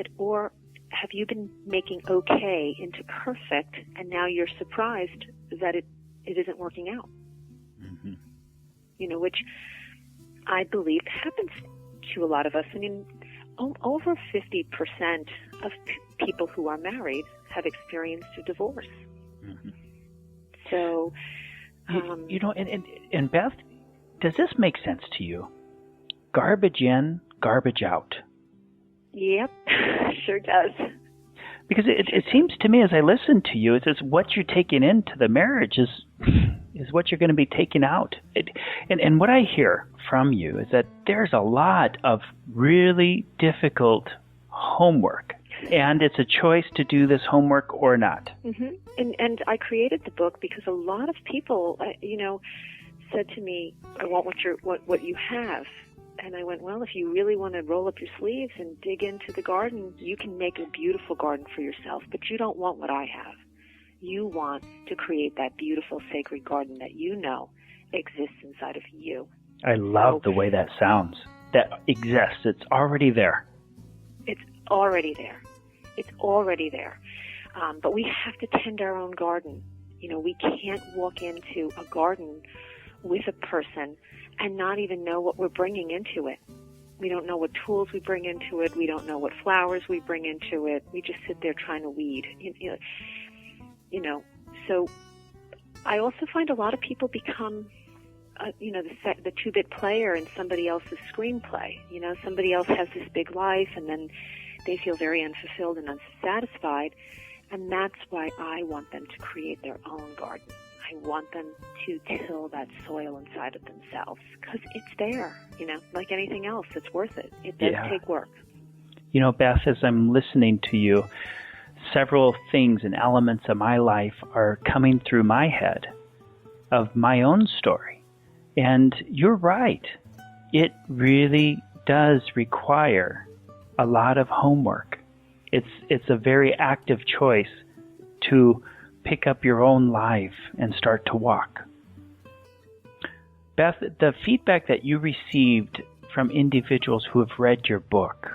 said, or have you been making okay into perfect, and now you're surprised that it isn't working out? Mm-hmm. Which I believe happens to a lot of us. I mean, over 50% of people who are married have experienced a divorce. Mm-hmm. So, and Beth, does this make sense to you? Garbage in, garbage out. Yep, sure does. Because it seems to me as I listen to you, it's what you're taking into the marriage is what you're going to be taking out. And what I hear from you is that there's a lot of really difficult homework, and it's a choice to do this homework or not. Mm-hmm. And I created the book because a lot of people, said to me, I want what you have. And I went, well, if you really want to roll up your sleeves and dig into the garden, you can make a beautiful garden for yourself, but you don't want what I have. You want to create that beautiful sacred garden that you know exists inside of you. I love the way that sounds. That exists. It's already there. It's already there. It's already there. But we have to tend our own garden. We can't walk into a garden with a person and not even know what we're bringing into it. We don't know what tools we bring into it. We don't know what flowers we bring into it. We just sit there trying to weed. So I also find a lot of people become, the two-bit player in somebody else's screenplay. Somebody else has this big life, and then they feel very unfulfilled and unsatisfied. And that's why I want them to create their own garden. I want them to till that soil inside of themselves because it's there, like anything else. It's worth it. It does take work. Beth, as I'm listening to you, several things and elements of my life are coming through my head of my own story. And you're right. It really does require a lot of homework. It's a very active choice to pick up your own life and start to walk. Beth, the feedback that you received from individuals who have read your book,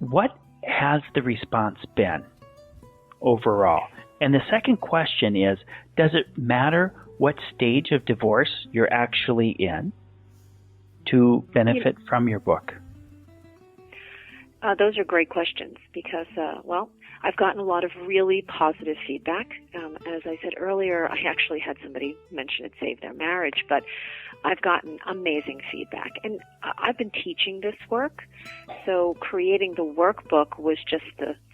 what has the response been overall? And the second question is, does it matter what stage of divorce you're actually in to benefit from your book? Those are great questions because, I've gotten a lot of really positive feedback. As I said earlier, I actually had somebody mention it saved their marriage, but I've gotten amazing feedback. And I've been teaching this work, so creating the workbook was just,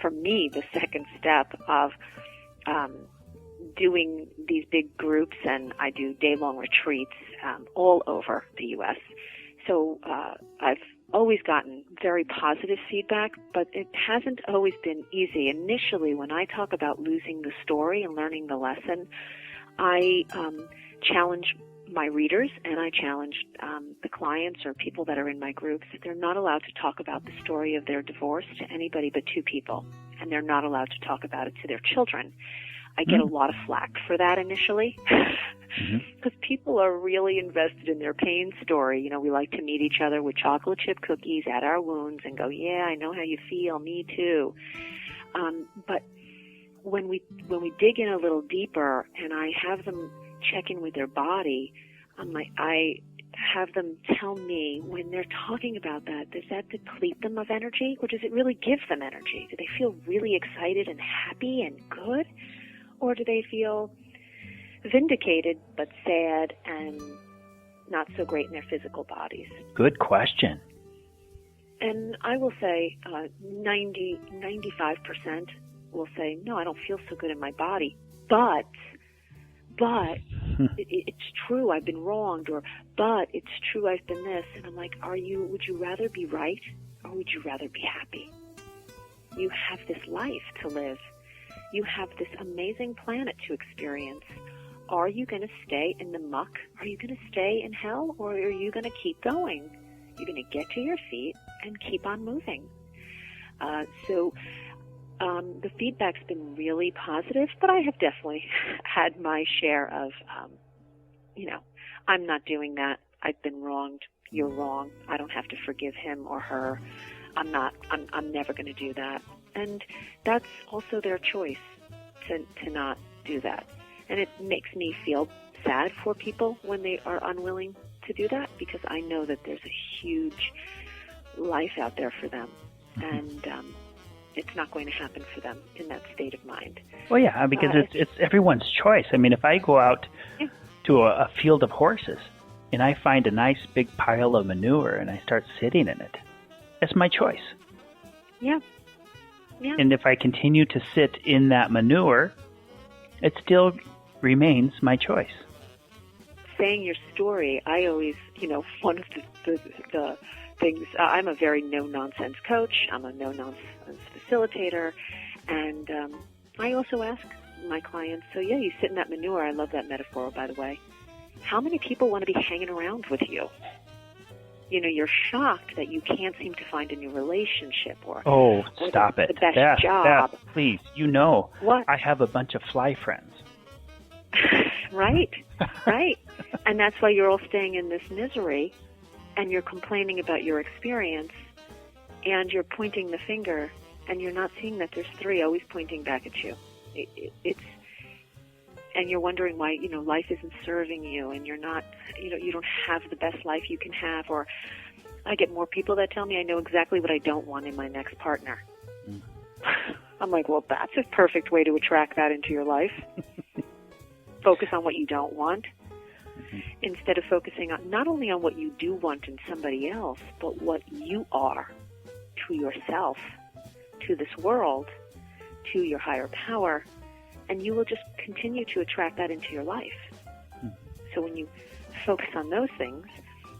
for me, the second step of doing these big groups, and I do day-long retreats all over the U.S. So I've always gotten very positive feedback, but it hasn't always been easy. Initially, when I talk about losing the story and learning the lesson, I challenge my readers and I challenge the clients or people that are in my groups that they're not allowed to talk about the story of their divorce to anybody but two people, and they're not allowed to talk about it to their children. I get a lot of flack for that initially because people are really invested in their pain story. We like to meet each other with chocolate chip cookies at our wounds and go, yeah, I know how you feel, me too. But when we dig in a little deeper and I have them check in with their body, I have them tell me when they're talking about that, does that deplete them of energy or does it really give them energy? Do they feel really excited and happy and good? Or do they feel vindicated but sad and not so great in their physical bodies? Good question. And I will say 95% will say, no, I don't feel so good in my body. But it's true, I've been wronged, or but it's true, I've been this. And I'm like, would you rather be right or would you rather be happy? You have this life to live. You have this amazing planet to experience. Are you going to stay in the muck? Are you going to stay in hell? Or are you going to keep going? You're going to get to your feet and keep on moving. So the feedback's been really positive, but I have definitely had my share of, I'm not doing that. I've been wronged. You're wrong. I don't have to forgive him or her. I'm never going to do that. And that's also their choice to not do that. And it makes me feel sad for people when they are unwilling to do that, because I know that there's a huge life out there for them. And it's not going to happen for them in that state of mind. Well, yeah, because it's everyone's choice. I mean, if I go out to a field of horses and I find a nice big pile of manure and I start sitting in it, it's my choice. Yeah. And if I continue to sit in that manure, it still remains my choice. Saying your story, I always, one of the things, I'm a very no-nonsense coach. I'm a no-nonsense facilitator. And I also ask my clients, so yeah, you sit in that manure. I love that metaphor, by the way. How many people want to be hanging around with you? You're shocked that you can't seem to find a new relationship or stop it. The best job. Beth, please, What? I have a bunch of fly friends. Right. And that's why you're all staying in this misery, and you're complaining about your experience, and you're pointing the finger, and you're not seeing that there's three always pointing back at you. And you're wondering why, life isn't serving you, and you're not, you don't have the best life you can have. Or I get more people that tell me I know exactly what I don't want in my next partner. I'm like, well, that's a perfect way to attract that into your life. Focus on what you don't want instead of focusing on not only on what you do want in somebody else, but what you are to yourself, to this world, to your higher power. And you will just continue to attract that into your life. So when you focus on those things,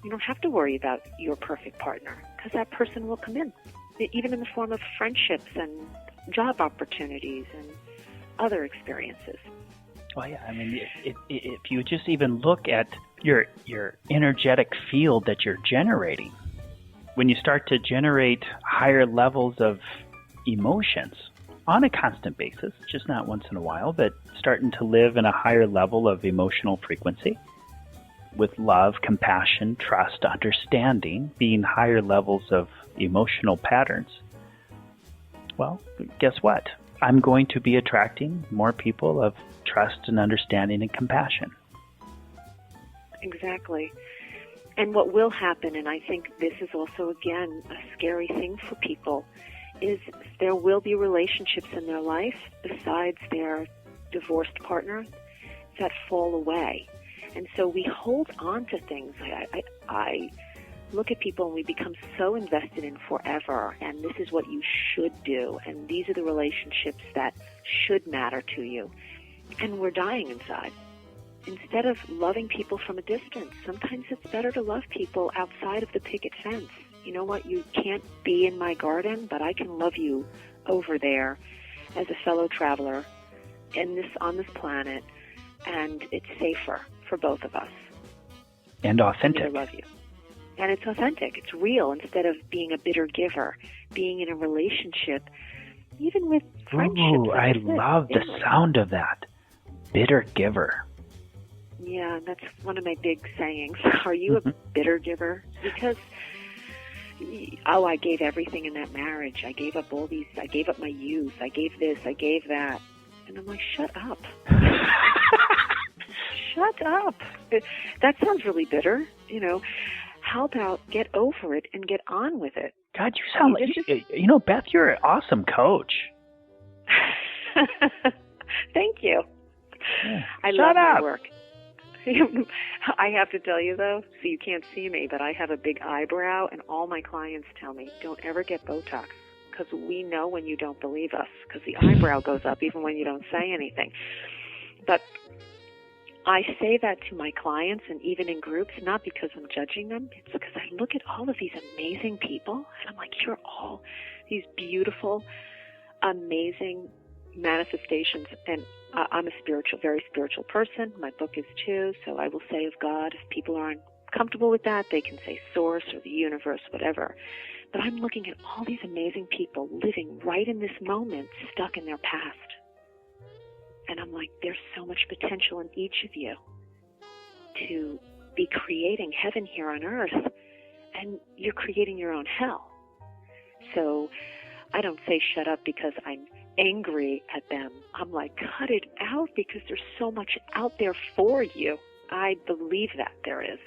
you don't have to worry about your perfect partner, because that person will come in, even in the form of friendships and job opportunities and other experiences. Well, yeah, I mean, if you just even look at your energetic field that you're generating, when you start to generate higher levels of emotions, on a constant basis, just not once in a while, but starting to live in a higher level of emotional frequency with love, compassion, trust, understanding, being higher levels of emotional patterns. Well, guess what? I'm going to be attracting more people of trust and understanding and compassion. Exactly. And what will happen, and I think this is also, again, a scary thing for people, is there will be relationships in their life besides their divorced partner that fall away. And so we hold on to things. I look at people and we become so invested in forever, and this is what you should do, and these are the relationships that should matter to you. And we're dying inside. Instead of loving people from a distance, sometimes it's better to love people outside of the picket fence. You know what, you can't be in my garden, but I can love you over there as a fellow traveler on this planet, and it's safer for both of us. And authentic. I love you. And it's authentic. It's real, instead of being a bitter giver, being in a relationship, even with friendships. Ooh, I love the sound of that. Bitter giver. Yeah, that's one of my big sayings. Are you a bitter giver? Because I gave everything in that marriage. I gave up all these, I gave up my youth. I gave this, I gave that. And I'm like, shut up. Shut up. That sounds really bitter. How about get over it and get on with it? God, you sound like, Beth, you're an awesome coach. Thank you. Yeah. I love my work. I have to tell you, though, so you can't see me, but I have a big eyebrow, and all my clients tell me, don't ever get Botox, because we know when you don't believe us, because the eyebrow goes up even when you don't say anything. But I say that to my clients, and even in groups, not because I'm judging them, it's because I look at all of these amazing people, and I'm like, you're all these beautiful, amazing manifestations, and I'm a very spiritual person. My book is too, so I will say of God. If people aren't comfortable with that, they can say source or the universe, whatever. But I'm looking at all these amazing people living right in this moment, stuck in their past. And I'm like, there's so much potential in each of you to be creating heaven here on earth, and you're creating your own hell. So I don't say shut up because I'm angry at them. I'm like, cut it out because there's so much out there for you. I believe that there is.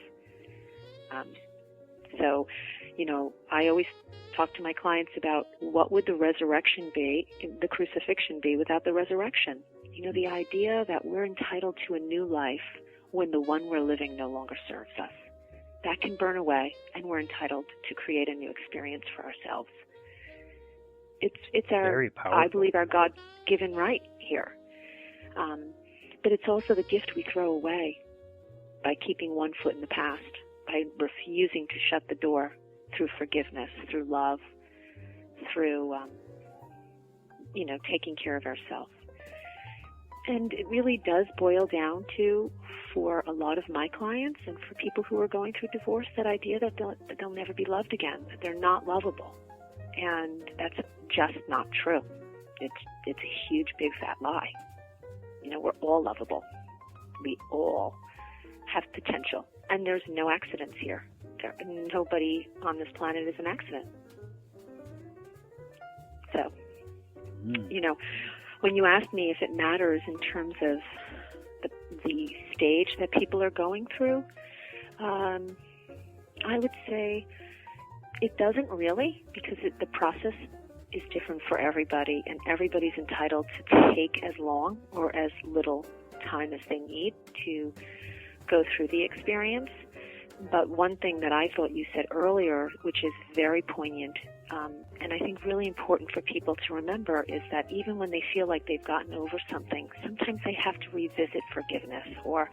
So, I always talk to my clients about what would the resurrection be, the crucifixion be without the resurrection. The idea that we're entitled to a new life when the one we're living no longer serves us. That can burn away, and we're entitled to create a new experience for ourselves. It's our, very powerful. I believe, our God-given right here. But it's also the gift we throw away by keeping one foot in the past, by refusing to shut the door through forgiveness, through love, through, taking care of ourselves. And it really does boil down to, for a lot of my clients and for people who are going through divorce, that idea that they'll never be loved again, that they're not lovable. And that's just not true. It's a huge, big, fat lie. We're all lovable. We all have potential. And there's no accidents here. Nobody on this planet is an accident. So, when you ask me if it matters in terms of the stage that people are going through, I would say it doesn't really, because the process is different for everybody, and everybody's entitled to take as long or as little time as they need to go through the experience. But one thing that I thought you said earlier, which is very poignant, and I think really important for people to remember, is that even when they feel like they've gotten over something, sometimes they have to revisit forgiveness, or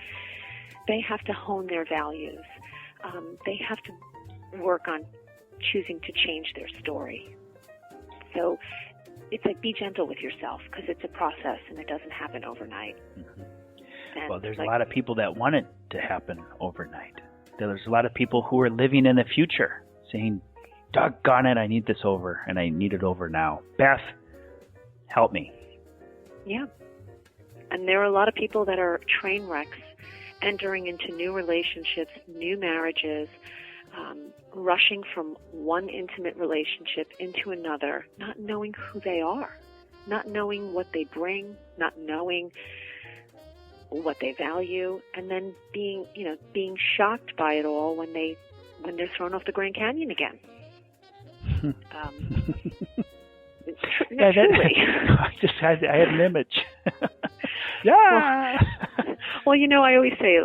they have to hone their values. They have to work on choosing to change their story. So it's like, be gentle with yourself, because it's a process and it doesn't happen overnight. Mm-hmm. Well, there's a lot of people that want it to happen overnight. There's a lot of people who are living in the future saying, doggone it, I need this over, and I need it over now. Beth, help me. Yeah. And there are a lot of people that are train wrecks, entering into new relationships, new marriages, rushing from one intimate relationship into another, not knowing who they are, not knowing what they bring, not knowing what they value, and then being shocked by it all when they're thrown off the Grand Canyon again. Truly. I had an image. Yeah. Well, I always say,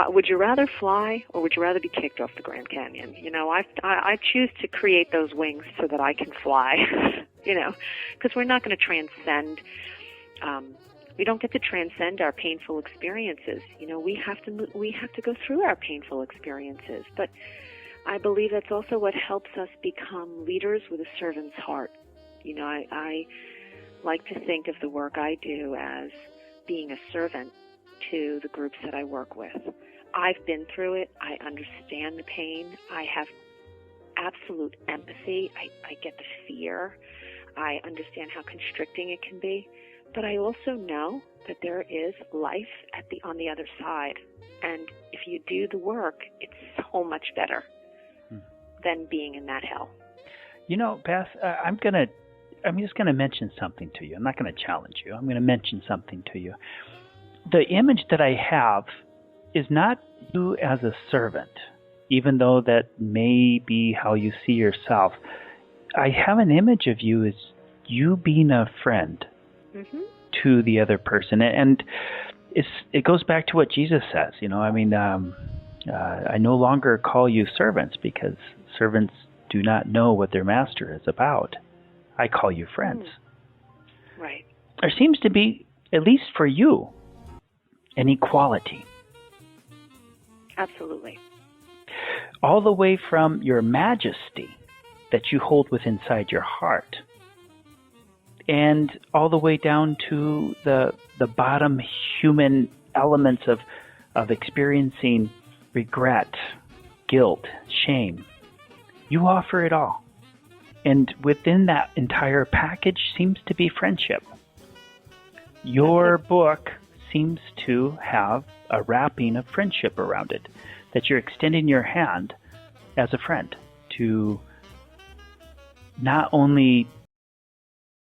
would you rather fly or would you rather be kicked off the Grand Canyon? I choose to create those wings so that I can fly. Because we're not going to transcend. We don't get to transcend our painful experiences. We have to go through our painful experiences. But I believe that's also what helps us become leaders with a servant's heart. I like to think of the work I do as being a servant to the groups that I work with. I've been through it. I understand the pain. I have absolute empathy. I get the fear. I understand how constricting it can be. But I also know that there is life on the other side. And if you do the work, it's so much better than being in that hell. Beth, I'm just going to mention something to you. I'm not going to challenge you. I'm going to mention something to you. The image that I have is not you as a servant, even though that may be how you see yourself. I have an image of you as you being a friend to the other person. And it goes back to what Jesus says. I no longer call you servants, because servants do not know what their master is about. I call you friends. Right. There seems to be, at least for you, an equality. Absolutely. All the way from your majesty that you hold within inside your heart, and all the way down to the bottom human elements of experiencing regret, guilt, shame. You offer it all. And within that entire package seems to be friendship. Your book seems to have a wrapping of friendship around it, that you're extending your hand as a friend to not only